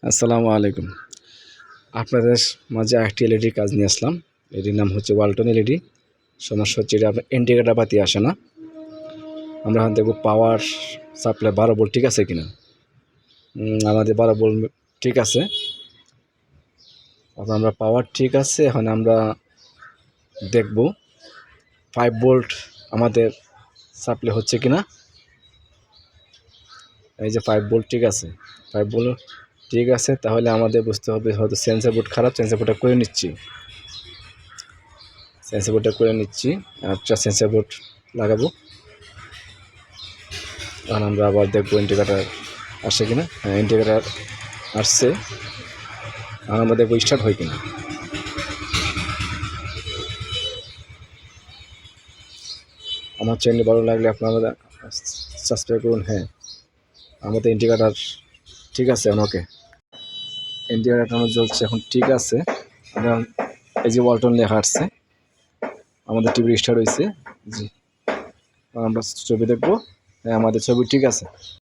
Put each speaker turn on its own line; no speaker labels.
আসসালামু আলাইকুম। আপনাদের মাঝে একটি এলইডি কাজ নিয়ে আসলাম। এটির নাম হচ্ছে ওয়ালটন এলইডি। সমস্যা হচ্ছে এটা আপনার ইন্ডিকেটর বাতি আসে না। আমরা এখন দেখব পাওয়ার সাপ্লাই 12 ভোল্ট ঠিক আছে কিনা। আমাদের 12 ভোল্ট ঠিক আছে। এখন আমরা পাওয়ার ঠিক আছে। এখন আমরা দেখব 5 ভোল্ট আমাদের সাপ্লাই হচ্ছে কিনা। এই যে 5 ভোল্ট ঠিক আছে। 5 ভোল্ট ঠিক আছে, তাহলে আমাদের বুঝতে হবে হয়তো সেন্সর বোর্ড খারাপ। সেন্সর বোর্ডটা করে নিচ্ছি। সেন্সর বোর্ডটা করে নিচ্ছি। একটা সেন্সর বোর্ড লাগাবো। আর আমরা আবার দেখবো ইন্ডিকেটার আসছে কিনা। হ্যাঁ, ইন্ডিকেটার আসছে। আর আমরা দেখবো স্টার্ট হয় কিনা। আমার চ্যানেল ভালো লাগলে আপনারা সাবস্ক্রাইব করুন। হ্যাঁ, আমাদের ইন্ডিকেটার ঠিক আছে। ওকে, ইন্ডিকেটারটা আমার জ্বলছে এখন ঠিক আছে। আমরা এই যে ওয়ালটন লেখা আসছে, আমাদের টিভি স্টার্ট হয়েছে। জি, আমরা ছবি দেখবো। হ্যাঁ, আমাদের ছবি ঠিক আছে।